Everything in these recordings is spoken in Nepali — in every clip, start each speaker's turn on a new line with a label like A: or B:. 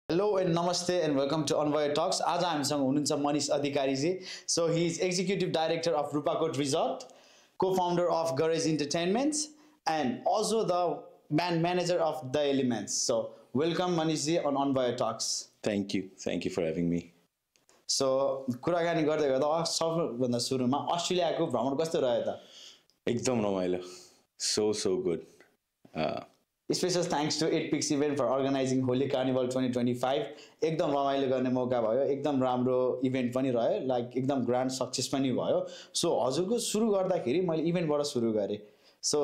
A: Hello and namaste and welcome to Envoy Talks. आज हामीसँग हुनुहुन्छ मनिष अधिकारी जी. So he is executive director of Rupakot Resort, co-founder of Garage Entertainments, and also the band manager of The Elements. So welcome Manish ji on Envoy Talks.
B: Thank you. Thank you for having me.
A: So कुराकानी गर्दै गर्दा सबभन्दा सुरुमा अस्ट्रेलियाको भ्रमण कस्तो रह्यो त?
B: एकदम रमाइलो. So good.
A: Special thanks to 8 Peaks event for organizing Holy Carnival 2025. एकदम रमाइलो गर्ने मौका भयो, एकदम राम्रो इभेन्ट पनि रह्यो, लाइक एकदम ग्रान्ड सक्सेस पनि भयो. सो हजुरको सुरु गर्दाखेरि मैले इभेन्टबाट सुरु गरेँ. सो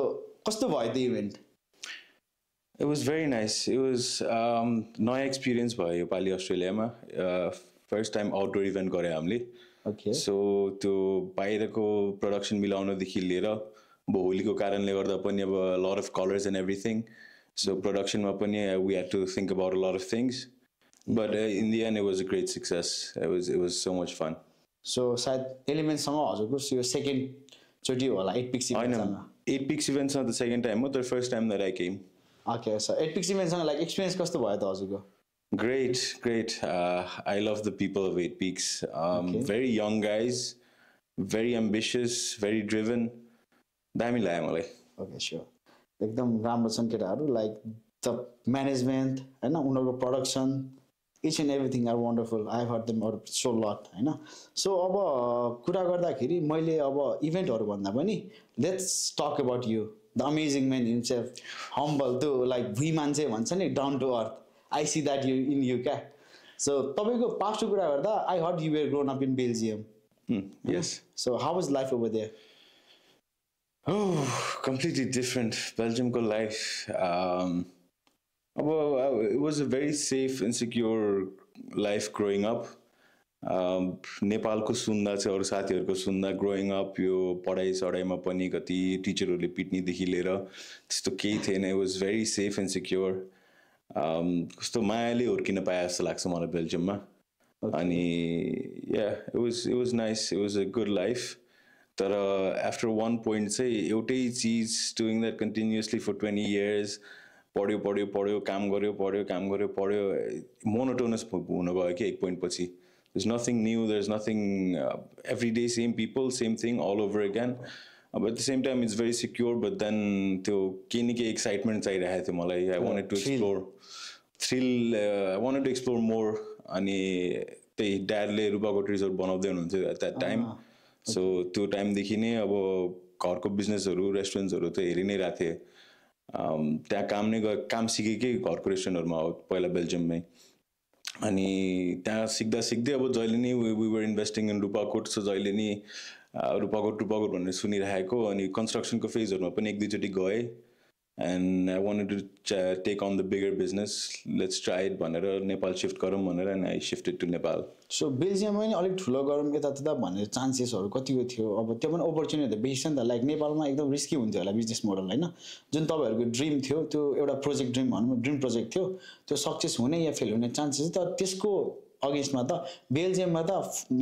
A: कस्तो भयो त्यो event?
B: It was very nice. It was नयाँ एक्सपिरियन्स भयो योपालि अस्ट्रेलियामा. फर्स्ट टाइम आउटडोर इभेन्ट गरे हामीले.
A: ओके.
B: सो त्यो बाहिरको प्रोडक्सन मिलाउनदेखि लिएर अब होलीको कारणले गर्दा पनि अब lot of colours and everything. So production we had to think about a lot of things, but in the end it was a great success. It was so much fun.
A: So सायद एलिमेन्टसँग हजुरको यो सेकेन्ड चोटि होला 8 Peaks इभेन्टसँग.
B: 8 Peaks events are the second time, but the first time that I came.
A: Okay, so 8 Peaks इभेन्टसँग लाइक एक्सपिरियन्स कस्तो भयो त हजुरको?
B: Great. I love the people of 8 Peaks. Very young guys, very ambitious, very driven. दामी लाग्यो मलाई.
A: Okay, sure. एकदम राम्रो छन् केटाहरू, लाइक द म्यानेजमेन्ट होइन, उनीहरूको production each and everything are wonderful. I heard them uh so lot होइन. सो अब कुरा गर्दाखेरि मैले अब इभेन्टहरू भन्दा पनि let's talk about you, the amazing man himself, humble, त्यो लाइक भुइँ मान्छे भन्छ नि, down to earth. I see that you in you क्या. सो तपाईँको पास्टको कुरा गर्दा I heard you were grown up in Belgium.
B: Yes.
A: So how was life over there?
B: Oh, completely different. Belgiumको life. It was a very safe and secure life growing up. नेपालको सुन्दा चाहिँ अरू साथीहरूको सुन्दा ग्रोइङ अप यो पढाइ सढाइमा पनि कति टिचरहरूले पिट्नेदेखि लिएर त्यस्तो केही थिएन. It was very safe and secure. कस्तो मायाले हुर्किन पाए जस्तो लाग्छ मलाई बेल्जियममा. अनि it was nice. It was a good life. तर आफ्टर वान पोइन्ट चाहिँ एउटै चिज doing that continuously for 20 years पढ्यो काम गऱ्यो मोनोटोनस हुन गयो कि एक पोइन्ट पछि. There's nothing new, there's nothing, every day same people, same thing all over again. But at the same time it's very secure, but then त्यो केही न केही एक्साइटमेन्ट चाहिरहेको थियो मलाई. I wanted to explore thrill, I wanted to explore more. अनि त्यही ड्याडले रुपाकोट रिजोर्ट बनाउँदै हुनुहुन्थ्यो at that time. सो त्यो टाइमदेखि नै अब घरको बिजनेसहरू रेस्टुरेन्ट्सहरू त हेरि नै रहेको थिएँ. त्यहाँ काम सिकेकै घरको रेस्टुरेन्टहरूमा हो पहिला बेल्जियममै. अनि त्यहाँ सिक्दै अब जहिले नै we were investing in Rupakot. So जहिले नि रुपाकोट भनेर सुनिरहेको. अनि कन्स्ट्रक्सनको फेजहरूमा पनि एक दुईचोटि गएँ. And I wanted to take on the bigger business. Let's try it भनेर नेपाल सिफ्ट गरौँ भनेर and I shifted to Nepal. So
A: बेल्जियममा पनि अलिक ठुलो गरौँ यतात्यता भन्ने चान्सेसहरू कतिको थियो? अब त्यो पनि अपर्च्युनिटी बेसी छ नि त. लाइक नेपालमा एकदम रिस्की हुन्थ्यो होला बिजनेस मोडल होइन. जुन तपाईँहरूको ड्रिम थियो त्यो एउटा प्रोजेक्ट ड्रिम प्रोजेक्ट थियो, त्यो सक्सेस हुने या फेल हुने चान्सेस. तर त्यसको अगेन्स्टमा त बेल्जियममा त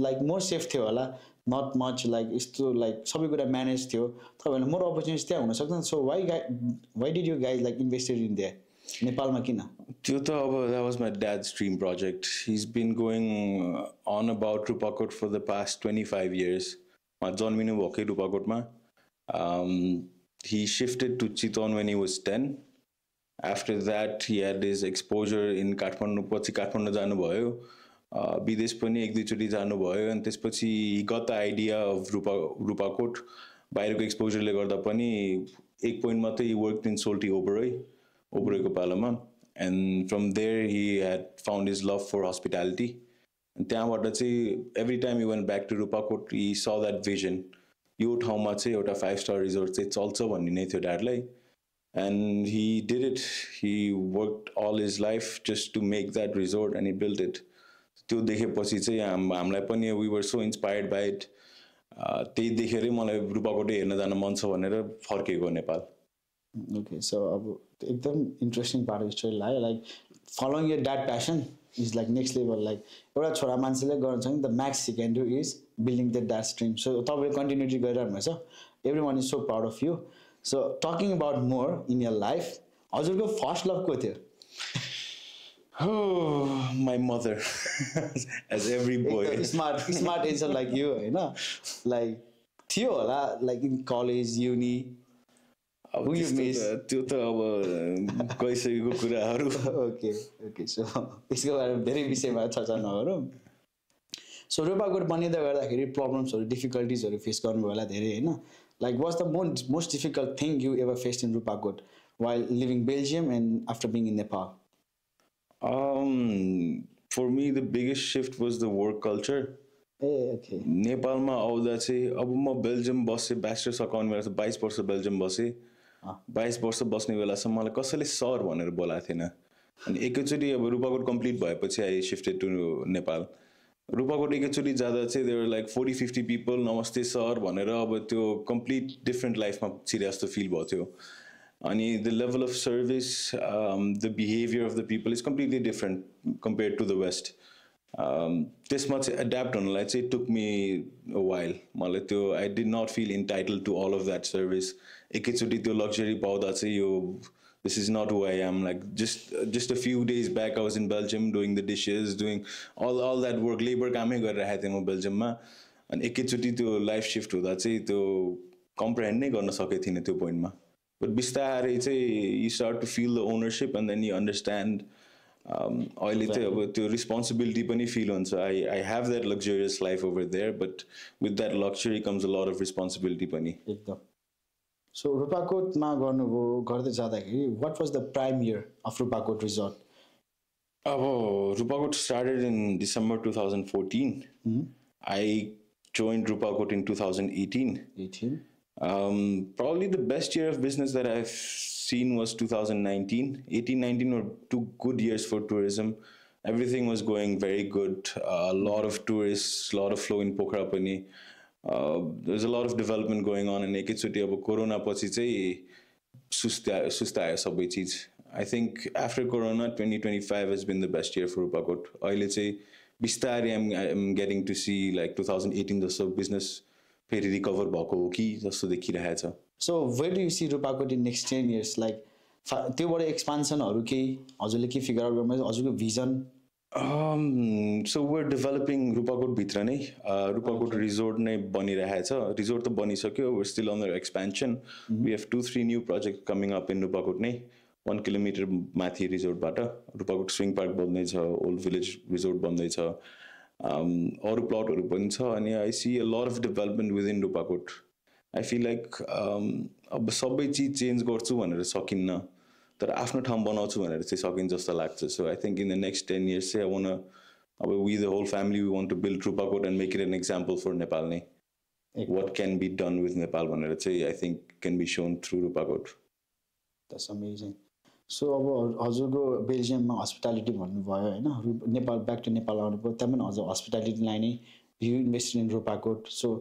A: लाइक मोर सेफ थियो होला. नट मच लाइक यस्तो लाइक सबै कुरा म्यानेज थियो. तपाईँहरूले मोर अपर्च्युनिटिज त्यहाँ हुनसक्छ. So why did you guys like invested in that? नेपालमा किन?
B: त्यो त अब that was my dad's dream project. His been going on about Rupakot for the past 25 years. उहाँ जन्मिनु भएकै रुपाकोटमा. He shifted to Chitwan when he was 10. After that he had his exposure in Kathmandu. पछि काठमाडौँ जानुभयो, विदेश पनि एक दुईचोटि जानुभयो. अनि त्यसपछि गत आइडिया अफ रुपाकोट बाहिरको एक्सपोजरले गर्दा पनि एक पोइन्ट मात्रै ही वर्क इन सोल्टी ओबरोईको पालोमा. And from there he had found his love for hospitality. त्यहाँबाट चाहिँ every time he went back to Rupakot he saw that vision. यो ठाउँमा चाहिँ एउटा 5-star रिजोर्ट चाहिँ चल्छ भन्ने नै थियो ड्याडलाई. And he did it. He worked all his life just to make that resort and he build it. त्यो देखेपछि चाहिँ हामीलाई पनि we were so inspired by it. त्यही देखेरै मलाई रुपाकोटै हेर्न जान मन छ भनेर फर्केको नेपाल.
A: ओके. सो अब एकदम इन्ट्रेस्टिङ पार्ट अफ स्टोरी लाग्यो. Like following your dad passion is like next level. Like एउटा छोरा मान्छेले गर्नु छ नि the max he can do is building the dad dream. So तपाईँले कन्टिन्युटी गरिरहनु भएको छ. Every one is so proud of you. So talking about more in your life, हजुरको फर्स्ट लभ को थियो?
B: Oh, my mother, as every boy.
A: Smart answer like you होइन लाइक थियो होला लाइक इन कलेज युनि
B: अब
A: Who you
B: त्यस्तो
A: miss?
B: त्यो त अब गइसकेको कुराहरू
A: ओके ओके सो यसको बारेमा धेरै विषयमा चर्चा नगरौँ सो रूपाकोट बनिँदै गर्दाखेरि प्रब्लम्सहरू डिफिकल्टिजहरू फेस गर्नुभयो होला धेरै होइन like was the most difficult thing you ever faced in Rupakot while living Belgium and after being in Nepal
B: For me, the biggest shift was the work culture.
A: A okay
B: नेपालमा आउँदा चाहिँ अब म बेल्जियम बसेँ ब्याचलर सकाउने बेला 22 वर्ष बेल्जियम बसेँ 22 वर्ष बस्ने बेलासम्म मलाई कसैले सर भनेर बोलाएको थिएन अनि एकैचोटि अब रूपाकोट कम्प्लिट भएपछि I shifted to Nepal Rupakot एकैचोटि जाँदा चाहिँ देवर लाइक 40-50 पिपल नमस्ते सर भनेर अब त्यो कम्प्लिट डिफ्रेन्ट लाइफमा छिरे जस्तो फिल भयो थियो अनि the level of service the behaviour of the people is completely different compare to the west त्यसमा चाहिँ एड्याप्ट हुनलाई चाहिँ टुक मी वाइल मलाई त्यो I did not feel entitle to all of that service एकैचोटि त्यो लग्जरी पाउँदा चाहिँ यो this is not who I am. Like just a few days back, I was in Belgium doing the dishes, doing all that work, labor कामै गरिरहेको थिएँ म बेल्जियममा अनि एकैचोटि त्यो लाइफ सिफ्ट हुँदा चाहिँ त्यो कम्प्रिहेन्ड नै गर्न सकेको थिइनँ त्यो पोइन्टमा बट बिस्तारै चाहिँ you start to feel the ownership and then you understand अहिले चाहिँ अब त्यो रिस्पोन्सिबिलिटी पनि फिल हुन्छ I have that luxurious life over there but with that luxury comes a lot of responsibility पनि
A: एकदम सो रूपाकोटमा गर्नुभयो गर्दै जाँदाखेरि what was the prime year of Rupakot resort
B: अब Rupakot started in December 2014 I joined Rupakot in 2018
A: 18
B: probably the best year of business that I've seen was 2019 18-19 were 2 good years for tourism everything was going very good a lot of tourists a lot of flow in Pokhara pani there's a lot of development going on and एकैचोटि अब कोरोना पछि चाहिँ सुस्तायो सबै चिज I think after Corona 2025 has been the best year for Rupakot अहिले चाहिँ बिस्तारै I'm getting to see like 2018 जस्तो बिजनेस फेरि रिकभर भएको हो कि जस्तो देखिरहेको छ
A: so where do you see Rupakot in next 10 years like त्योबाट एक्सपान्सनहरू केही हजुरले के फिगर आउट गर्नु हजुरको vision
B: so we're developing Rupakot भित्र नै Rupakot resort नै बनिरहेको छ resort त बनिसक्यो we're still on the expansion we have 2-3 new projects coming up in Rupakot नै 1 kilometer माथि रिजोर्टबाट Rupakot swing park बन्दैछ old village resort बन्दैछ अरू प्लटहरू पनि छ अनि I see a lot of development within Rupakot I feel like अब सबै चिज चेन्ज गर्छु भनेर सकिन्न तर आफ्नो ठाउँ बनाउँछु भनेर चाहिँ सकिन्छ जस्तो लाग्छ so I think in the next 10 years चाहिँ आई वान अब we the whole family we want to build Rupakot and make it an example for Nepal नै what can be done with Nepal भनेर चाहिँ I think can be shown through Rupakot
A: that's amazing so अब हजुरको बेल्जियममा हस्पिटालिटी भन्नुभयो होइन नेपाल ब्याक टु नेपाल आउनुभयो त्यहाँ पनि हजुर हस्पिटालिटीलाई नै you invested in Rupakot so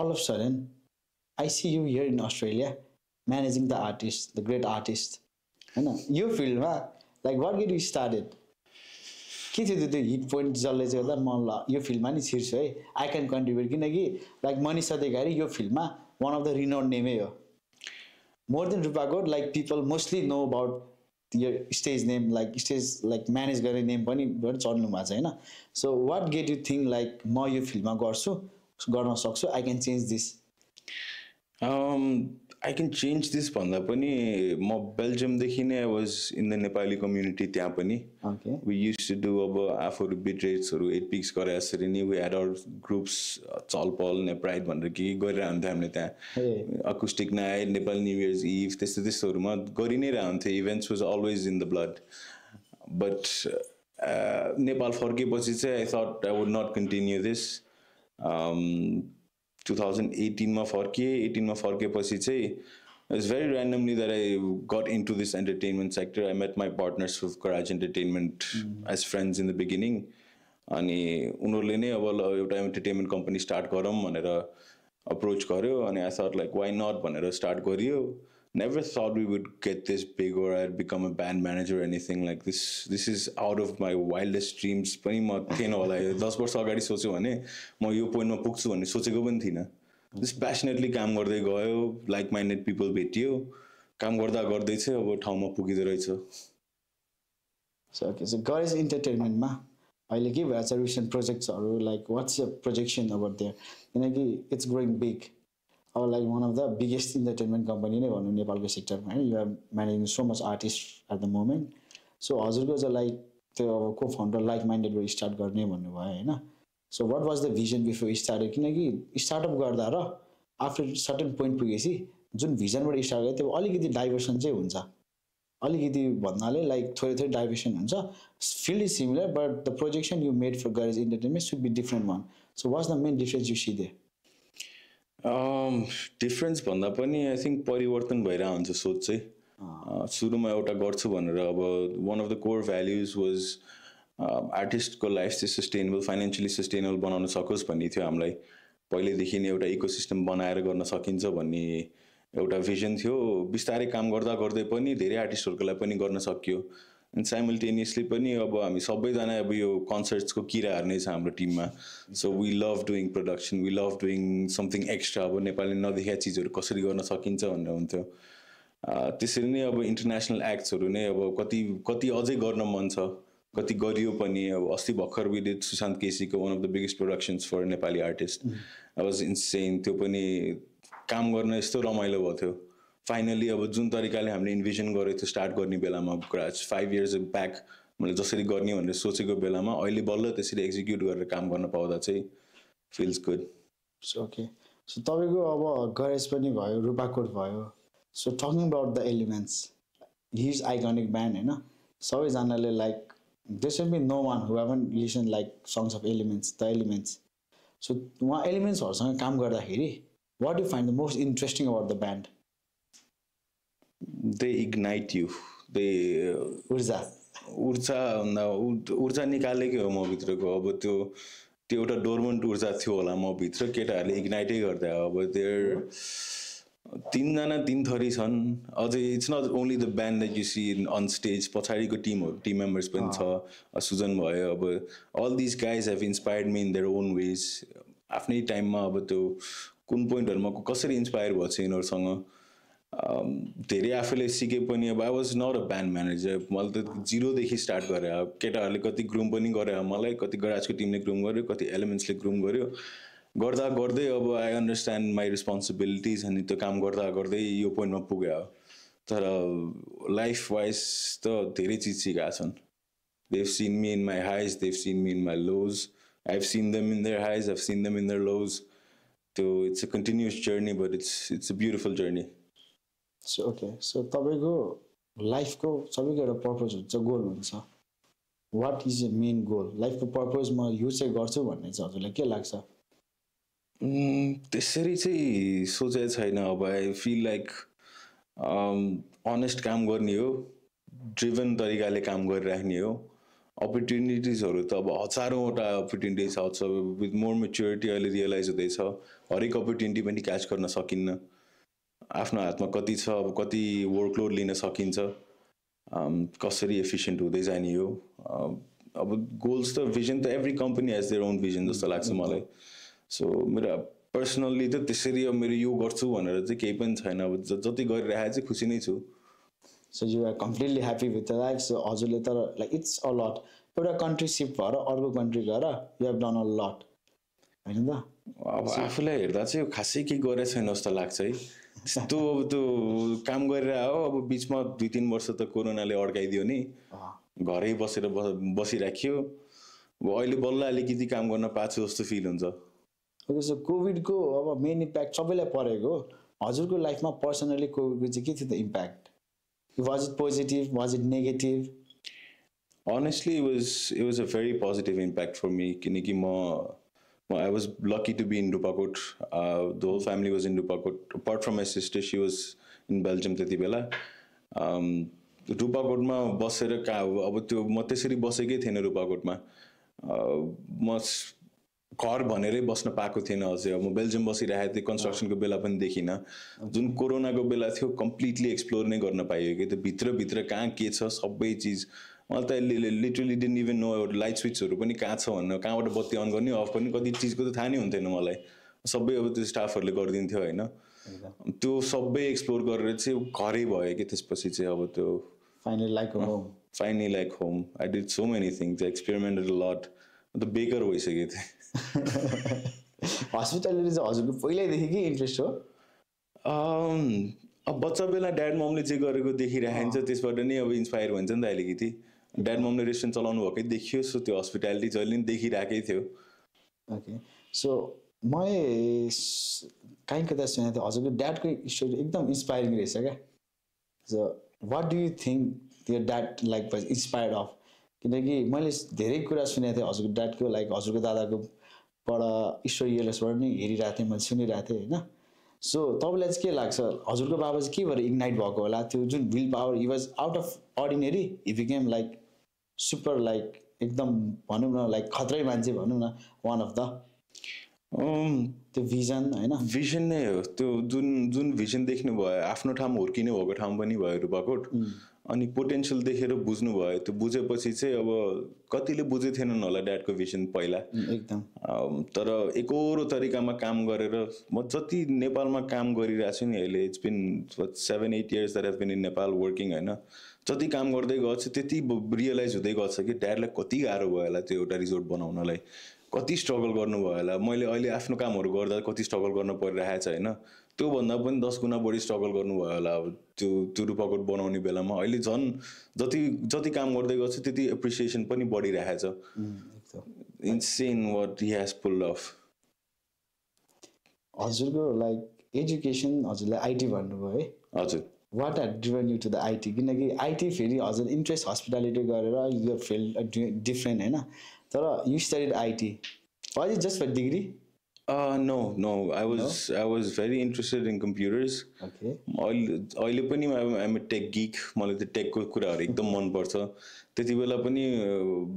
A: all of sudden I see you here in Australia managing the artist the great artist होइन यो फिल्डमा like what get you started के थियो त्यो हिट पोइन्ट जसले चाहिँ गर्दा म ल यो फिल्डमा नि छिर्छु है आई क्यान कन्ट्रिब्युट किनकि लाइक मनिष अधिकारी यो फिल्डमा वान अफ द रिनाउन्ड नेमै हो more than Rupakot like people mostly know about यो stage name like stage like manage गर्ने नेम पनि चल्नु भएको छ होइन so what get you think like म यो फिल्डमा गर्छु गर्न सक्छु I can change this
B: I can change this भन्दा पनि म बेल्जियमदेखि नै I was in the Nepali community त्यहाँ पनि वी युज टु डु अब आफूहरू बिट रेट्सहरू 8 पिक्स गरे यसरी नै वी ह्याड आवर ग्रुप्स चलपल नेपाइड भनेर के गरिरहन्थ्यो हामीले त्यहाँ acoustic night Nepal new year's eve त्यस्तोहरूमा गरि नै रहन्थ्यो events was always in the blood but Nepal फर्केपछि चाहिँ I thought I would not continue this 2018 मा फर्किएँ 18 मा फर्केपछि चाहिँ it's very randomly that I got into this entertainment sector I met my partners with Karaj entertainment as friends in the beginning अनि उनीहरूले नै अब एउटा एन्टरटेनमेन्ट कम्पनी स्टार्ट गरौँ भनेर अप्रोच गर्यो अनि I thought like why not भनेर स्टार्ट गरियो never thought we would get this big or I'd become a band manager or anything like this. This is out of my wildest dreams. पनि म थिएन होला 10 वर्ष अगाडि सोच्यो भने म यो पोइन्टमा पुग्छु भन्ने सोचेको पनि थिइनँ जस्ट प्यासनेटली काम गर्दै गयो लाइक माइन्डेड पिपल भेटियो काम गर्दा गर्दै चाहिँ अब ठाउँमा पुगिँदो रहेछ
A: सो ओके सो गरेज इन्टरटेनमेन्टमा अहिले के भइरहेको छ रिसेन्ट प्रोजेक्ट्सहरू like what's your projection about there किनकि इट्स ग्रोइङ बिग अब like one of the biggest entertainment company नै भनौँ नेपालको सेक्टरमा होइन you are managing so much artist at the moment सो हजुरको चाहिँ लाइक त्यो अब को फाउन्डर लाइक माइन्डेडबाट स्टार्ट गर्ने भन्नुभयो होइन so what was the vision before started किनकि स्टार्टअप गर्दा र आफ्टर सर्टेन पोइन्ट पुगेपछि जुन भिजनबाट स्टार्ट गर्यो त्यो अलिकति डाइभर्सन चाहिँ हुन्छ अलिकति भन्नाले लाइक थोरै थोरै डाइभर्सन हुन्छ field is similar but the projection you made for garage entertainment should be different one so what's the main difference you see the
B: difference भन्दा पनि आई थिङ्क परिवर्तन भइरहेको हुन्छ सोच चाहिँ सुरुमा एउटा गर्छु भनेर अब one of the core values was आर्टिस्टको लाइफ चाहिँ सस्टेनेबल फाइनेन्सियली सस्टेनेबल बनाउन सकोस् भन्ने थियो हामीलाई पहिल्यैदेखि नै एउटा इकोसिस्टम बनाएर गर्न सकिन्छ भन्ने एउटा भिजन थियो बिस्तारै काम गर्दा गर्दै पनि धेरै आर्टिस्टहरूको लागि पनि गर्न सकियो एन्ड साइमल्टेनियसली पनि अब हामी सबैजना अब यो कन्सर्ट्सको किराहरू नै छ हाम्रो टिममा so we love doing production we love doing something extra अब नेपालले नदेखेका चिजहरू कसरी गर्न सकिन्छ भनेर हुन्थ्यो त्यसरी नै अब इन्टरनेसनल एक्ट्सहरू नै अब कति अझै गर्न मन छ कति गरियो पनि अब अस्ति भर्खर विदित सुशान्त केसीको one of the biggest productions for Nepali artist I was insane त्यो पनि काम गर्न यस्तो रमाइलो भएको थियो फाइनली अब जुन तरिकाले हामीले इन्भिजन गरेको थियो स्टार्ट गर्ने बेलामा 5 years ब्याक मैले जसरी गर्ने भनेर सोचेको बेलामा अहिले बल्ल त्यसरी एक्जिक्युट गरेर काम गर्न पाउँदा चाहिँ feels good
A: so okay so तपाईँको अब गरेज पनि भयो रूपाकोट भयो so talking about the Elements his iconic band होइन सबैजनाले like there should be no one who haven't listen like songs of Elements the Elements so उहाँ एलिमेन्ट्सहरूसँग काम गर्दाखेरि what you find the most interesting about the band
B: they ignite you they ऊर्जा निकालेकै हो म भित्रको अब त्यो एउटा डोर्मेन्ट ऊर्जा थियो होला म भित्र केटाहरूले इग्नाइटै गर्दा अब देयर 3 जना 3 थरी छन् अझै it's not only the band that you see on stage पछाडिको टिम मेम्बर्स पनि छ सुजन भयो अब all this guys have inspired me in their own ways आफ्नै टाइममा अब त्यो कुन पोइन्टहरूमा कसरी इन्सपायर भएको छ यिनीहरूसँग धेरै आफूले सिके पनि अब I was not a band manager मैले त जिरोदेखि स्टार्ट गरेँ अब केटाहरूले कति ग्रुम पनि गरे मलाई कति गराजको टिमले ग्रुम गर्यो कति एलिमेन्ट्सले ग्रुम गर्यो गर्दा गर्दै अब आई अन्डरस्ट्यान्ड माई रेस्पोन्सिबिलिटिज अनि त्यो काम गर्दा गर्दै यो पोइन्टमा पुग्यो तर लाइफ वाइज त धेरै चिज सिकाएको छन् they've seen me in my highs they've seen me in my lows I have seen them in their highs I have seen them in their lows त्यो it's a continuous journey but it's a beautiful journey
A: so okay so तपाईँको लाइफको सबैको एउटा पर्पज हुन्छ गोल हुन्छ what is a main goal लाइफको पर्पज म यो चाहिँ गर्छु भन्ने चाहिँ हजुरलाई के लाग्छ
B: त्यसरी चाहिँ सोचेको छैन अब आई फिल लाइक अनेस्ट काम गर्ने हो ड्रिभन तरिकाले काम गरिराख्ने हो अपर्च्युनिटिजहरू त अब हजारौँवटा अपर्च्युनिटिज आउँछ विथ मोर मेच्योरिटी अहिले रियलाइज हुँदैछ हरेक अपर्च्युनिटी पनि क्याच गर्न सकिन्न आफ्नो हातमा कति छ अब कति वर्कलोड लिन सकिन्छ कसरी एफिसियन्ट हुँदै जाने हो अब गोल्स त भिजन त every company has their own vision जस्तो लाग्छ मलाई सो मेरो पर्सनल्ली त त्यसरी अब मेरो यो गर्छु भनेर चाहिँ केही पनि छैन अब जति गरिरहेको चाहिँ खुसी नै छु
A: so you are completely happy with the life so हजुरले तर लाइक इट्स अ लट एउटा कन्ट्री सिफ्ट भएर अर्को कन्ट्री गएर you have done a lot होइन त
B: अब आफूलाई हेर्दा चाहिँ खासै केही गरेको छैन जस्तो लाग्छ है त्यस्तो अब त्यो काम गरेर हो अब बिचमा 2-3 वर्ष त कोरोनाले अड्काइदियो नि घरै बसेर बसिराख्यो अब अहिले बल्ल अलिकति काम गर्न पाएको जस्तो फिल हुन्छ
A: ओके सो कोभिडको अब मेन इम्प्याक्ट सबैलाई परेको हजुरको लाइफमा पर्सनली कोभिडको चाहिँ के थियो त impact was it positive was it negative
B: Honestly, it was a very positive impact for me. किनकि I was lucky to be in Rupakot. The whole family was in Rupakot. Apart from my sister, she was in Belgium त्यति बेला. रुपाकोटमा बसेर अब त्यो म त्यसरी बसेकै थिएन रुपाकोटमा म घर भनेरै बस्न पाएको थिएन अझै अब म बेल्जियम बसिरहेको थिएँ कन्स्ट्रक्सनको बेला पनि देखिनँ जुन कोरोनाको बेला थियो कम्प्लिटली एक्सप्लोर नै गर्न पाइयो कि त्यो भित्रभित्र कहाँ के छ सबै चिज मलाई त literally didn't even know light स्विचहरू पनि कहाँ छ भनेर कहाँबाट बत्ती अन गर्ने अफ गर्ने कति चिजको त थाहा नै हुन्थेन मलाई सबै अब त्यो स्टाफहरूले गरिदिन्थ्यो होइन त्यो सबै एक्सप्लोर गरेर चाहिँ घरै भयो कि त्यसपछि चाहिँ अब त्यो
A: finally like
B: finally like home. I did so many things. I experimented a lot. The baker भइसकेको थिएँ.
A: हस्पिटालिटी चाहिँ हजुरको पहिल्यैदेखि कि इन्ट्रेस्ट हो?
B: अब बच्चा बेला ड्याड ममले जे गरेको देखिराखिन्छ त्यसबाट नै अब इन्सपायर हुन्छ नि त अलिकति. ड्याड ममले रेस्टुरेन्ट चलाउनु भएकै देखियो, सो त्यो हस्पिटालिटी जहिले पनि देखिरहेकै थियो.
A: ओके, सो मैले काहीँ कता सुनेको थिएँ हजुरको ड्याडको स्टोरी एकदम इन्सपायरिङ रहेछ क्या. So what do you think your dad like was inspired of? किनकि मैले धेरै कुरा सुनेको थिएँ हजुरको ड्याडको, लाइक हजुरको दादाको बाट स्टोरीहरूबाट नै हेरिरहेको थिएँ, मैले सुनिरहेको थिएँ होइन. सो तपाईँलाई चाहिँ के लाग्छ हजुरको बाबा चाहिँ के भएर इग्नाइट भएको होला? त्यो जुन will power, he was out of ordinary, he became like super, like एकदम भनौँ न लाइक खत्रै मान्छे भनौँ न, वान अफ द त्यो भिजन होइन,
B: भिजन नै हो त्यो. जुन जुन भिजन देख्नु भयो, आफ्नो ठाउँ हुर्किनु भएको ठाउँ पनि भयो रूपाकोट, अनि पोटेन्सियल देखेर बुझ्नु भयो. त्यो बुझेपछि चाहिँ अब कतिले बुझे थिएनन् होला ड्याडको भिजन पहिला
A: एकदम.
B: तर एकहोरो तरिकामा काम गरेर म जति नेपालमा काम गरिरहेको छु नि अहिले, it's been 7-8 years that I've been in Nepal working होइन, जति काम गर्दै गएको त्यति रियलाइज हुँदै गएको छ कि ड्याडलाई कति गाह्रो भयो होला त्यो एउटा रिजोर्ट बनाउनलाई, कति स्ट्रगल गर्नुभयो होला. मैले अहिले आफ्नो कामहरू गर्दा कति स्ट्रगल गर्न परिरहेको छ होइन, त्योभन्दा पनि 10 गुणा बढी स्ट्रगल गर्नुभयो होला अब त्यो रूपाकोट बनाउने बेलामा. अहिले झन् जति काम गर्दै गर्छु त्यति एप्रिसिएसन पनि बढिरहेको छ. Insane what he has pulled off.
A: हजुरको लाइक एजुकेसन हजुरलाई आइटी भन्नुभयो है?
B: हजुर.
A: What are driven you to the IT? किनकि आइटी फेरि हजुर इन्ट्रेस्ट हस्पिटालिटी गरेर यो फिल्ड डिफ्रेन्ट होइन, तर you studied IT, was it just for degree?
B: No, I was very interested in computers.
A: Okay.
B: अहिले पनि I'm a tech geek. मलाई त्यो टेकको कुराहरू एकदम मनपर्छ. त्यति बेला पनि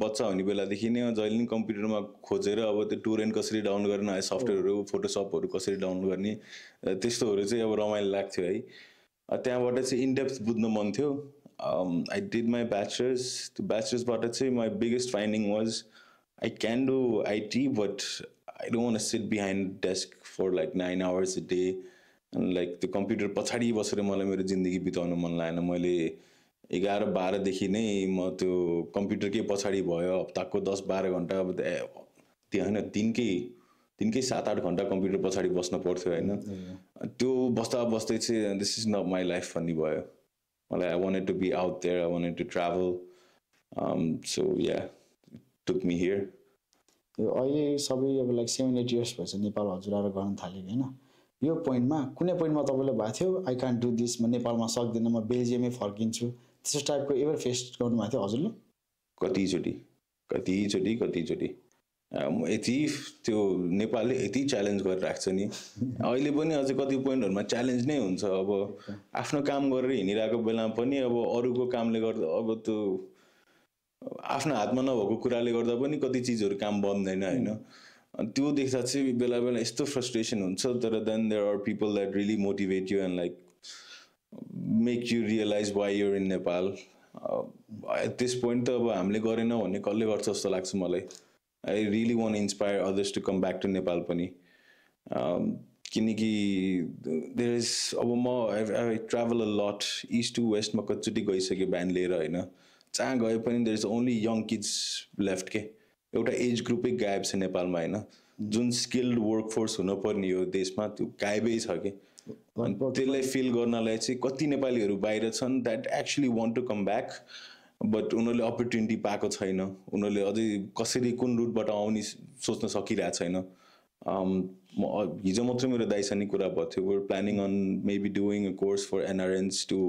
B: बच्चा हुने बेलादेखि नै जहिले पनि कम्प्युटरमा खोजेर अब त्यो टुरेन्ट कसरी डाउनलोड गर्ने, सफ्टवेयरहरू फोटोसपहरू कसरी डाउनलोड गर्ने, त्यस्तोहरू चाहिँ अब रमाइलो लाग्थ्यो है. त्यहाँबाट चाहिँ इनडेप्थ बुझ्न मन थियो. I did my bachelor's. त्यो ब्याचलर्सबाट चाहिँ my biggest finding was I can do IT, but I don't want to sit behind desk for like 9 hours a day and like the computer पछाडि बसेर मलाई मेरो जिन्दगी बिताउन मन लागेन. मैले 11-12 देखि नै म त्यो कम्प्युटरकै पछाडि भयो. हप्ताको 10-12 घण्टा अब त्यो होइन, दिनकै 7-8 घण्टा कम्प्युटर पछाडि बस्न पर्थ्यो होइन. त्यो बस्दा बस्दै चाहिँ this is not my life भन्ने भयो मलाई. I wanted to be out there, I wanted to travel. So yeah took me here.
A: यो अहिले सबै अब लाइक 7-8 years भएछ नेपाल हजुर आएर गर्न थालेको होइन. यो पोइन्टमा कुनै पोइन्टमा तपाईँलाई भएको थियो आई क्यान्ट डु दिस, म नेपालमा सक्दिनँ, म बेल्जियमै फर्किन्छु, त्यस्तो टाइपको एभर फेस गर्नुभएको थियो हजुरले?
B: कतिचोटि यति त्यो नेपालले यति च्यालेन्ज गरेर राख्छ नि. अहिले पनि अझै कति पोइन्टहरूमा च्यालेन्ज नै हुन्छ. अब आफ्नो काम गरेर हिँडिरहेको बेलामा पनि अब अरूको कामले गर्दा अब त्यो आफ्नो हातमा नभएको कुराले गर्दा पनि कति चिजहरू काम बन्दैन होइन. त्यो देख्दा चाहिँ बेला बेला यस्तो फ्रस्ट्रेसन हुन्छ. तर then there are people that really motivate you and like make you realize why you're in Nepal. At this point त अब हामीले गरेन भन्ने कसले गर्छ जस्तो लाग्छ मलाई. I really want inspire others to come back to Nepal पनि. किनकि देयर इज अब म I travel a lot, east to वेस्टमा कतिचोटि गइसक्यो बिहान लिएर होइन. जहाँ गए पनि there is only young kids left के. एउटा एज ग्रुपै गायब छ नेपालमा होइन. जुन स्किल्ड वर्कफोर्स हुनुपर्ने हो देशमा त्यो गायबै छ कि. अनि त्यसलाई फिल गर्नलाई चाहिँ कति नेपालीहरू बाहिर छन् that actually want to come back, but उनीहरूले अपर्च्युनिटी पाएको छैन. उनीहरूले अझै कसरी कुन रुटबाट आउने सोच्न सकिरहेको छैन. हिजो मात्रै मेरो दाइसँग कुरा भएको थियो. We're planning on maybe doing a course for NRNs to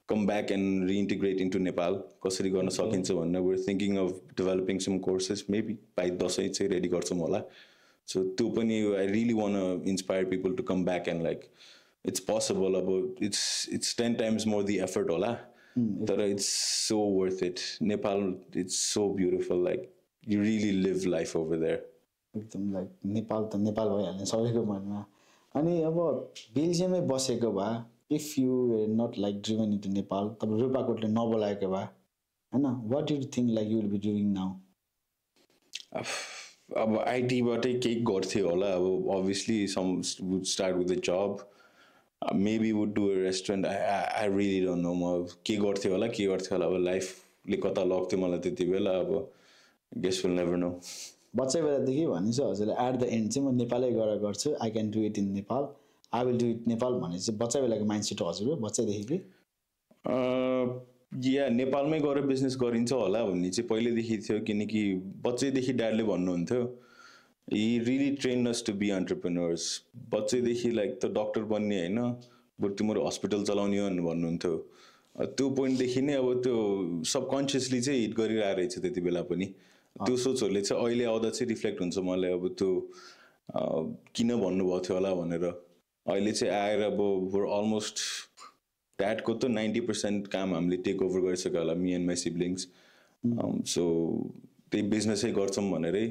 B: come back and reintegrate into Nepal. कसरी गर्न सकिन्छ भनेर we're thinking of developing some courses, maybe by Dashain चाहिँ रेडी गर्छौँ होला. So त्यो पनि I really want to inspire people to come back and like it's possible. अब it's 10 times more the effort होला, तर it's so worth it. Nepal, it's so beautiful. Like you really live life over there.
A: एकदम लाइक नेपाल त नेपाल भइहाल्ने सबैको मनमा. अनि अब बेल्जियममै बसेको भए, if you were not like driven into Nepal, तब रूपाकोटले नबोलाएको भए होइन, what do you think like you will be doing now?
B: अब आइटीबाटै केही गर्थ्यो होला. अब obviously some would start with a job, maybe would do a restaurant. I really don't know. म के गर्थ्यो होला अब लाइफ ले कता लग्थ्यो मलाई त्यति बेला अब गेस विल नेभर नो
A: बच्चा बेलादेखि भनेपछि हजुरले एट द एन्ड चाहिँ म नेपालै गएर गर्छु I can do it in Nepal I will do it Nepal भने चाहिँ बच्चा बेलाको माइन्डसेट हो हजुर बच्चैदेखि
B: या नेपालमै गएर बिजनेस गरिन्छ होला भन्ने चाहिँ पहिल्यैदेखि थियो किनकि बच्चैदेखि ड्याडले भन्नुहुन्थ्यो he really train us to be entrepreneurs बच्चैदेखि लाइक त डक्टर बन्ने होइन बरु तिम्रो हस्पिटल चलाउने हो भन्नुहुन्थ्यो त्यो पोइन्टदेखि नै अब त्यो सबकन्सियसली चाहिँ हिट गरिरहेको रहेछ त्यति बेला पनि त्यो सोचहरूले चाहिँ अहिले आउँदा चाहिँ रिफ्लेक्ट हुन्छ मलाई अब त्यो किन भन्नुभएको थियो होला भनेर अहिले चाहिँ आएर अब अलमोस्ट ड्याडको त 90% काम हामीले टेक ओभर गरिसक्यो होला me and my siblings so त्यही बिजनेसै गर्छौँ भनेरै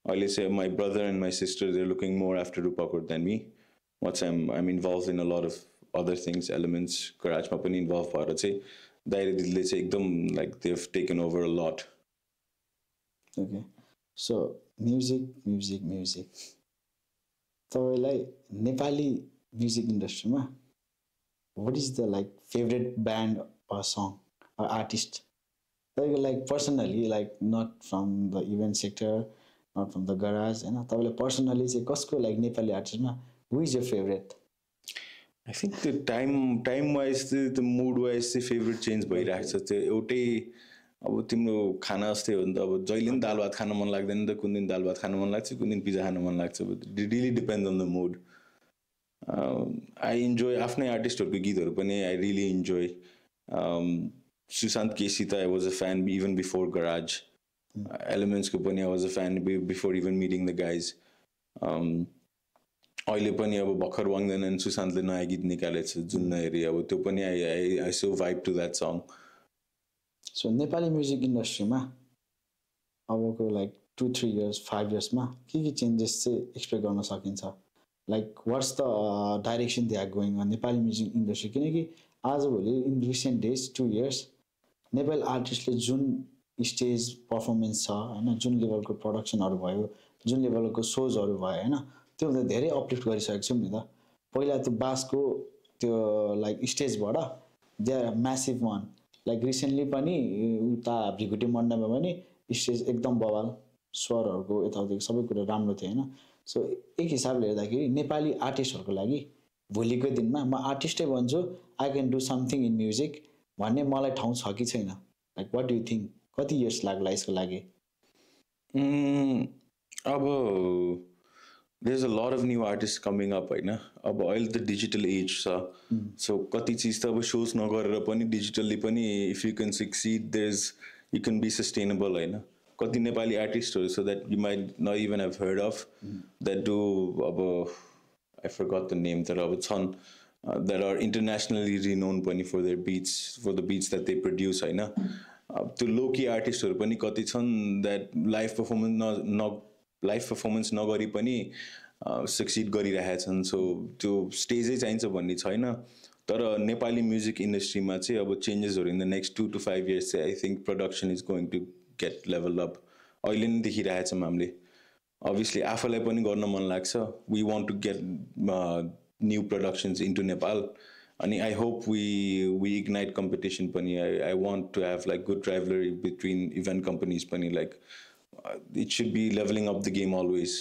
B: अहिले चाहिँ my brother and my sister they are looking more after Rupakot than me what's I'm involve in a lot of other things elements गराजमा पनि इन्भल्भ भएर चाहिँ दाइरे दिदीले चाहिँ एकदम like they have taken over a lot
A: okay so music तपाईँलाई नेपाली म्युजिक इन्डस्ट्रीमा what is the like favorite band or song or artist like personally like not from the event sector not from the garage and तपाईलाई personally चाहिँ कसको like नेपाली artist मा who is your favorite
B: I think the time wise the mood wise the favorite change भइरहेको छ त्यो एउटै अब तिम्रो खाना जस्तै हो नि त अब जहिले पनि दाल भात खान मन लाग्दैन त कुन दिन दाल भात खान मन लाग्छ कुन दिन पिज्जा खान मन लाग्छ it really depends on the mood I enjoy आफ्नै आर्टिस्टहरूको गीतहरू पनि I really enjoy Sushant KC I was a fan even before Garage Elements को पनि I was a fan before even meeting the guys अहिले पनि अब भर्खर वाङ्दैन सुशान्तले नयाँ गीत निकालेको छ जुन नहेरी अब त्यो पनि I so vibe to that song
A: so Nepali music इन्डस्ट्रीमा अबको like 2-3 years 5 years मा के चेन्जेस चाहिँ एक्सपेक्ट गर्न सकिन्छ like what's the direction they are going on Nepali music industry किनकि आजभोलि in recent days 2 years Nepali आर्टिस्टले जुन स्टेज पर्फर्मेन्स छ होइन जुन लेभलको प्रडक्सनहरू भयो जुन लेभलको सोजहरू भयो होइन त्योभन्दा धेरै अपलिफ्ट गरिसकेको छौँ नि त पहिला त्यो बासको त्यो लाइक स्टेजबाट they are massive one like recently पनि उता भ्रिकुटी मण्डपमा पनि स्टेज एकदम बवाल स्वरहरूको यताउति सबै कुरा राम्रो थियो होइन सो एक हिसाबले हेर्दाखेरि नेपाली आर्टिस्टहरूको लागि भोलिको दिनमा म आर्टिस्टै बन्छु I can do something in music भन्ने मलाई ठाउँ छ कि छैन like what do you think कति इयर्स लाग्ला यसको लागि
B: अब there's a lot of new artists coming up होइन अब अहिले त डिजिटल एज छ सो कति चिज त अब सोच नगरेर पनि डिजिटल्ली पनि if you can succeed you can be sustainable होइन कति नेपाली आर्टिस्टहरू so that you might not even have heard of that do अब आई फरगट द नेम तर अब छन् द्याट आर इन्टरनेसनली रिनोन पनि for the beats that they produce होइन अब त्यो लोकी आर्टिस्टहरू पनि कति छन् द्याट लाइभ पर्फर्मेन्स नगरी पनि सक्सिड गरिरहेका छन् सो त्यो स्टेजै चाहिन्छ भन्ने छैन तर नेपाली म्युजिक इन्डस्ट्रीमा चाहिँ अब चेन्जेसहरू in the next 2 to 5 years चाहिँ I think production is going to get level up अहिले नै देखिरहेछौँ हामीले अभियसली आफूलाई पनि गर्न मन लाग्छ we want to get new productions into Nepal अनि I hope we ignite competition पनि I want to have like good rivalry between event companies पनि like it should be leveling up the game always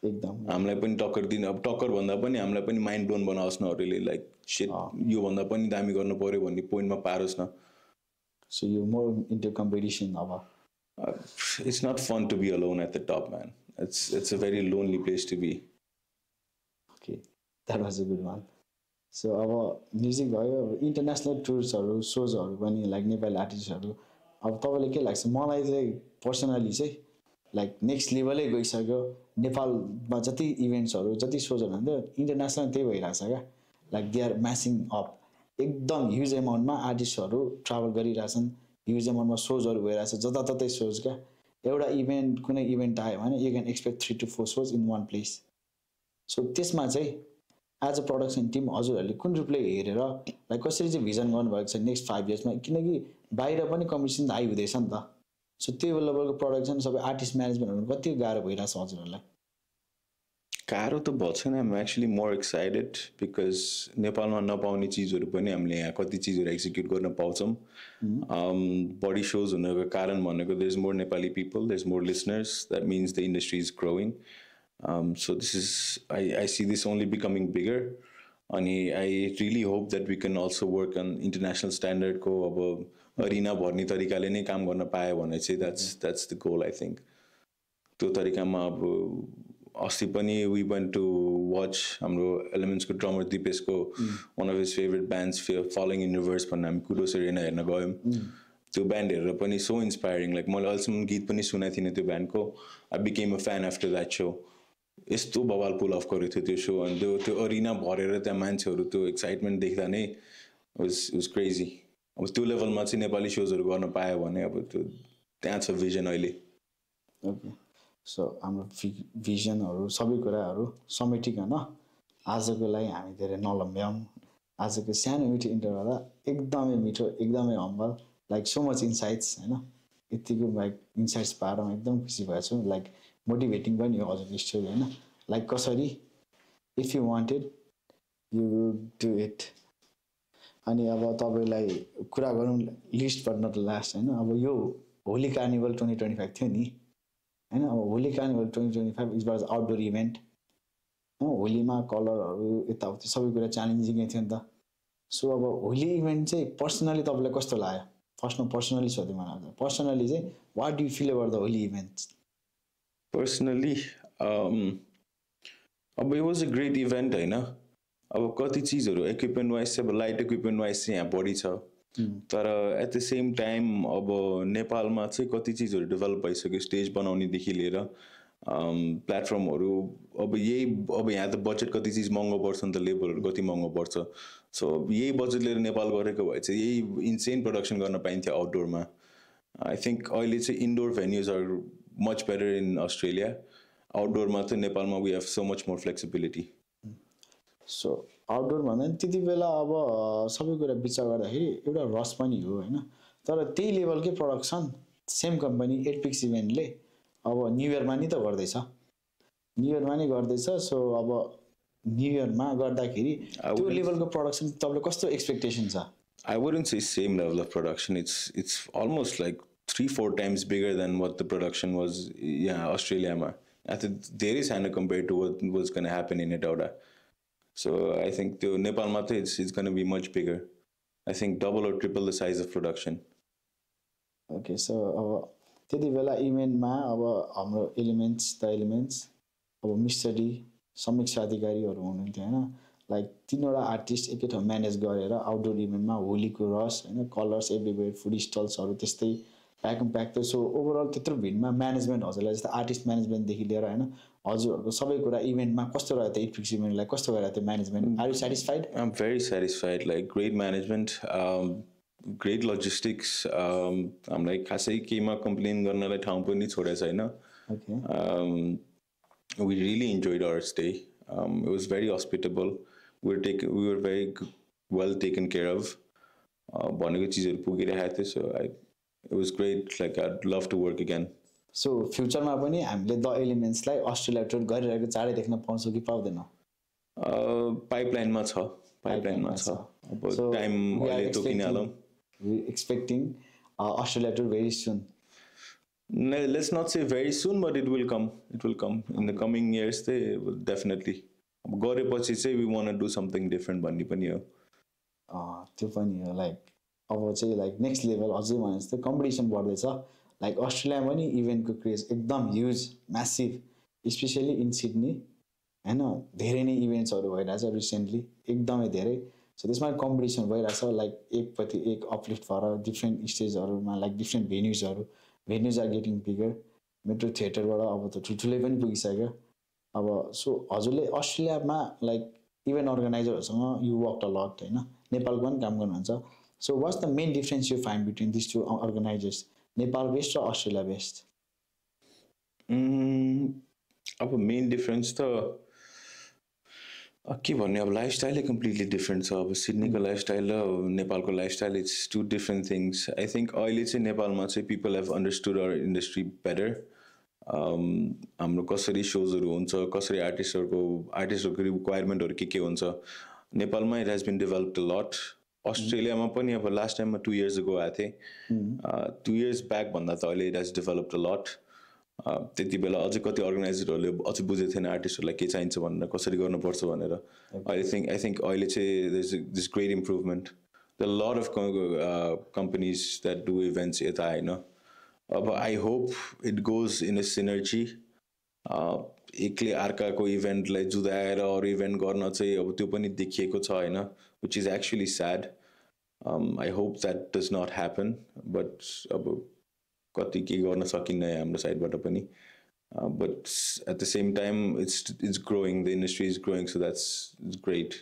A: एकदम
B: हामीलाई पनि टक्कर दिनु अब टक्कर भन्दा पनि हामीलाई पनि माइन्ड ब्लोन बनाओस् न अरूले लाइक सेट योभन्दा पनि दामी गर्नु पऱ्यो भन्ने पोइन्टमा पारोस् न
A: so you more into competition अब
B: it's not fun to be alone at the top, man. It's a very lonely place to be.
A: Okay, that was a good one. So अब म्युजिक भयो इन्टरनेसनल टुर्सहरू सोजहरू पनि लाइक नेपाली आर्टिस्टहरू अब तपाईँलाई के लाग्छ मलाई चाहिँ पर्सनली चाहिँ लाइक नेक्स्ट लेभलै गइसक्यो नेपालमा जति इभेन्ट्सहरू जति सोजहरू हुन्थ्यो इन्टरनेसनल त्यही भइरहेछ क्या लाइक दे आर म्यासिङ अप एकदम ह्युज एमाउन्टमा आर्टिस्टहरू ट्राभल गरिरहेछन् ह्युज एमाउन्टमा सोजहरू भइरहेछ जताततै सोज क्या एउटा इभेन्ट कुनै इभेन्ट आयो भने you can expect 3 to 4 shows in one place so त्यसमा चाहिँ एज अ प्रडक्सन टिम हजुरहरूले कुन रूपले हेरेर लाइक कसरी चाहिँ भिजन गर्नुभएको छ नेक्स्ट 5 yearsमा किनकि बाहिर पनि कम्पिटिसन हाई हुँदैछ नि त सो त्यो लेभलको प्रडक्सन सबै आर्टिस्ट म्यानेजमेन्टहरू कति गाह्रो भइरहेछ हजुरहरूलाई
B: गाह्रो त भएको छैन I'm actually more excited because नेपालमा नपाउने चिजहरू पनि हामीले यहाँ कति चिजहरू एक्जिक्युट गर्न पाउँछौँ बढी सोज हुनको कारण भनेको there is more Nepali people there is more listeners that means the industry is growing so this is I see this only becoming bigger अनि I really hope that we can also work on international स्ट्यान्डर्डको अब अरिना भर्ने तरिकाले नै काम गर्न पायो भने चाहिँ that's the goal I think त्यो तरिकामा अब अस्ति पनि वी वेन्ट टु वाच हाम्रो एलिमेन्ट्सको ड्रमर दिपेशको one of his favourite bands following in reverse भन्ने हामी कुडोस एरिना हेर्न गयौँ त्यो ब्यान्ड हेरेर पनि सो इन्सपायरिङ लाइक मैले अहिलेसम्म गीत पनि सुनेको थिइनँ त्यो ब्यान्डको I became a fan after that so यस्तो बवाल पुल अफ गरेको थियो त्यो सो अनि त्यो अरिना भरेर त्यहाँ मान्छेहरू त्यो एक्साइटमेन्ट देख्दा नै वाज क्रेजी अब त्यो लेभलमा चाहिँ नेपाली सोजहरू गर्न पायो भने अब त्यो त्यहाँ छ भिजन अहिले
A: ओके सो हाम्रो भिजनहरू सबै कुराहरू समेटिकन आजको लागि हामी धेरै नलम्ब्याउँ आजको सानो मिठो इन्टरभ्यूमा एकदमै मिठो एकदमै humble like so much insights होइन यतिको लाइक इन्साइट्स पाएर म एकदम खुसी भएको छु लाइक मोटिभेटिङ पनि हो हजुरको स्टोरी होइन लाइक कसरी if you wanted you do it अनि अब तपाईँलाई कुरा गरौँ लिस्ट बट नट लास्ट होइन अब यो होली कार्निभल 2025 थियो नि होइन अब Holi carnival 2025 is was outdoor event होलीमा कलरहरू यताउति सबै कुरा च्यालेन्जिङै थियो नि त सो अब होली इभेन्ट चाहिँ पर्सनली तपाईँलाई कस्तो लाग्यो फर्स्टमा पर्सनली सोध्यो मलाई पर्सनली चाहिँ what do you feel about the Holi event
B: personally अब it was a great event होइन अब कति चिजहरू इक्विपमेन्ट वाइज चाहिँ अब लाइट इक्विपमेन्ट वाइज चाहिँ यहाँ बढी छ तर एट द सेम टाइम अब नेपालमा चाहिँ कति चिजहरू डेभलप भइसक्यो स्टेज बनाउनेदेखि लिएर प्लेटफर्महरू अब यही अब यहाँ त बजेट कति चिज महँगो पर्छ नि त लेबरहरू कति महँगो पर्छ सो यही बजेट लिएर नेपाल गरेको भए चाहिँ यही इन्सेन प्रडक्सन गर्न पाइन्थ्यो आउटडोरमा आई थिङ्क अहिले चाहिँ इन्डोर भेन्युजहरू मच बेटर इन अस्ट्रेलिया आउटडोरमा चाहिँ नेपालमा we have so much more flexibility
A: so outdoor भन्दा पनि त्यति बेला अब सबै कुरा विचार गर्दाखेरि एउटा रस पनि हो होइन तर त्यही लेभलकै प्रडक्सन सेम कम्पनी 8 पिक्स इभेन्टले अब न्यु इयरमा नि त गर्दैछ न्यु इयरमा नै गर्दैछ सो अब न्यु इयरमा गर्दाखेरि त्यो लेभलको प्रडक्सन तपाईँले कस्तो एक्सपेक्टेसन छ
B: I wouldn't say same level of production. It's almost like 3-4 times bigger than what the production was. Yeah, Australia ma. I think there is kind compared to what was going to happen in Etoda. So I think the Nepal ma it's going to be much bigger. I think double or triple the size of production.
A: Okay, so त्यति बेला इभेन्टमा अब हाम्रो द एलिमेन्ट्स अब मिस्टर डी समीक्षा अधिकारीहरू हुनुहुन्थ्यो होइन लाइक 3वटा आर्टिस्ट एकै ठाउँ म्यानेज गरेर आउटडोर इभेन्टमा होलीको रस होइन कलर्स एभ्रिवेयर फुड स्टल्सहरू त्यस्तै प्याक सो ओभरअल त्यत्रो भिडमा म्यानेजमेन्ट हजुरलाई जस्तै आर्टिस्ट म्यानेजमेन्टदेखि लिएर होइन हजुरहरूको सबै कुरा इभेन्टमा कस्तो रह्यो त 8 पिक्स इभेन्टलाई कस्तो गरेर त्यो management are you satisfied
B: I am very satisfied like great management great logistics हामीलाई खासै केहीमा कम्प्लेन गर्नलाई ठाउँ पनि छोडेको छैन we really enjoyed our stay it was very hospitable we were very well taken care of भनेको चिजहरू पुगिरहेको थियो so it was great like I'd love to work again
A: so फ्युचरमा पनि हामीले द एलिमेन्ट्सलाई अस्ट्रेलिया टुर गरिरहेको चाँडै देख्न पाउँछौँ कि पाउँदैनौँ
B: पाइपलाइनमा छ अब टाइम अहिले तोकिहालौँ
A: expecting Australia tour very soon
B: let's not say very soon but it will come in the coming years they will definitely गरेपछि चाहिँ we want to do something different भन्ने पनि हो
A: त्यो पनि हो लाइक अब चाहिँ लाइक नेक्स्ट लेभल अझै भने जस्तै कम्पिटिसन बढ्दैछ लाइक अस्ट्रेलियामा पनि इभेन्टको क्रेज एकदम huge massive specially in Sydney होइन धेरै नै इभेन्ट्सहरू भइरहेछ रिसेन्टली एकदमै धेरै सो त्यसमा कम्पिटिसन भइरहेछ लाइक एकपछि एक अपलिफ्ट भएर डिफ्रेन्ट स्टेजहरूमा like different venues are getting bigger metro थिएटरबाट अब त ठुल्ठुलै पनि पुगिसक्यो अब सो हजुरले अस्ट्रेलियामा लाइक इभेन्ट अर्गनाइजरहरूसँग यु वर्क अ लट होइन नेपालको पनि काम गर्नुहुन्छ so what's the main difference you find between this two organisers Nepal based र अस्ट्रेलिया बेस्ड
B: अब मेन डिफरेन्स त के भन्ने अब लाइफस्टाइलै कम्प्लिटली डिफ्रेन्ट छ अब सिडनीको लाइफस्टाइल र नेपालको lifestyle it's two different things I think अहिले चाहिँ नेपालमा चाहिँ people have understood our industry better हाम्रो कसरी सोजहरू हुन्छ, कसरी आर्टिस्टहरूको रिक्वायरमेन्टहरू के हुन्छ नेपालमा। It has been developed a lot. अस्ट्रेलियामा पनि अब लास्ट टाइममा 2 years ago आएको थिएँ, 2 years ब्याक भन्दा त अहिले it has developed a lot. त्यति बेला अझै कति अर्गनाइजरहरूले अझै बुझेको थिएन आर्टिस्टहरूलाई के चाहिन्छ भनेर, कसरी गर्नुपर्छ भनेर। आई थिङ्क अहिले चाहिँ this great improvement. The lot of companies that do events यता होइन। अब I hope it goes in a synergy. एकले अर्काको इभेन्टलाई जुदाएर अरू इभेन्ट गर्न चाहिँ अब त्यो पनि देखिएको छ होइन, which is actually sad. I hope that does not happen, but अब कति के गर्न सकिन्न हाम्रो साइडबाट पनि। But at the same time it's growing, the industry is growing, so that's great.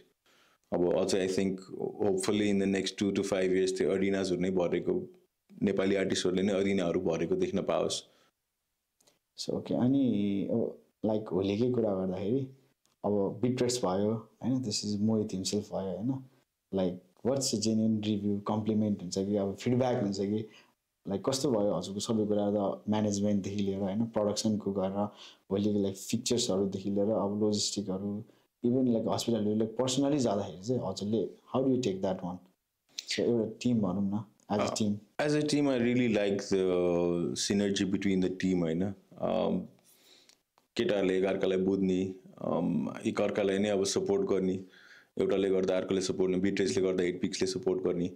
B: अब अझै I think hopefully in the next 2 to 5 years त्यो अरिनाजहरू नै भरेको, नेपाली आर्टिस्टहरूले नै अरिनाहरू भरेको देख्न पाओस्।
A: सो ओके, अनि लाइक होलीकै कुरा गर्दाखेरि अब बिट्रेस भयो होइन, दिस इज मोहित हिमसेल्फ भयो होइन, like what's a genuine review, compliment हुन्छ कि अब फिडब्याक हुन्छ कि लाइक कस्तो भयो हजुरको सबै कुरा, त म्यानेजमेन्टदेखि लिएर होइन, प्रडक्सनको गरेर होलीको लाइक फिक्चर्सहरूदेखि लिएर अब लोजिस्टिकहरू, इभन लाइक हस्पिटलहरू लाइक पर्सनली जाँदाखेरि चाहिँ हजुरले how do you take that one? So एउटा टिम भनौँ न, as a team.
B: As a team I really like the synergy between the team होइन। केटाहरूले एकअर्कालाई बुझ्ने, एकअर्कालाई नै अब सपोर्ट गर्ने, एउटाले गर्दा अर्कोले सपोर्ट गर्ने, बिट्रेसले गर्दा हिटपिक्सले सपोर्ट गर्ने,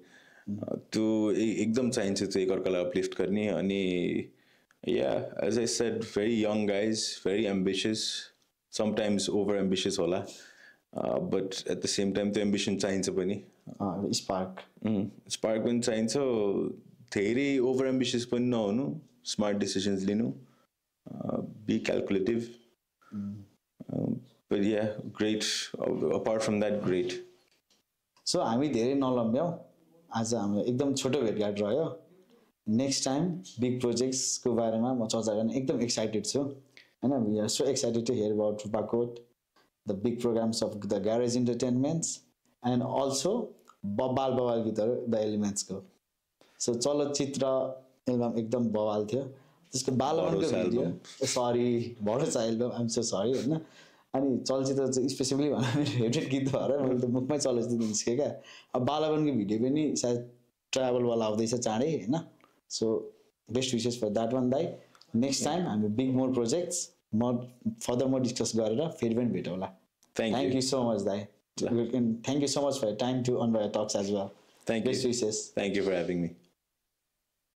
B: त्यो एकदम चाहिन्छ चाहिँ एकअर्कालाई अपलिफ्ट गर्ने। अनि yeah as I said, very young guys, very ambitious, sometimes over ambitious होला, but at the same time त्यो एम्बिसन चाहिन्छ पनि, स्पार्क पनि चाहिन्छ। धेरै ओभर एम्बिसियस पनि नहुनु, स्मार्ट डिसिजन्स लिनु, be calculative. But yeah great, apart from that great.
A: So हामी धेरै नलम्ब्याउँ, आज हाम्रो एकदम छोटो भेटघाट रह्यो। नेक्स्ट टाइम बिग प्रोजेक्ट्सको बारेमा म चर्चा गर्न एकदम एक्साइटेड छु होइन। We are so excited to hear about Rupakot, the big programmes of the garage entertainments, and also बवाल गीतहरू द एलिमेन्ट्सको। सो चलचित्र एल्बम एकदम बवाल थियो, त्यसको बालवनको video, sorry Bharosa album, I'm so sorry होइन। अनि चलचित्र चाहिँ स्पेसिफिकली भन्दा मेरो फेभरेट गीत भएर मैले त मुखमै चलचित्र निस्केँ क्या। अब बालवनको भिडियो पनि सायद ट्राभलवाला आउँदैछ चाँडै होइन। So best wishes for that one दाइ। नेक्स्ट टाइम हामी big more projects further more discuss गरेर फेरि पनि भेटौँला। Thank you so much, Dai. And thank you so much for your time to On Wire Talks as well.
B: Thank you.
A: Best wishes.
B: Thank you for having me.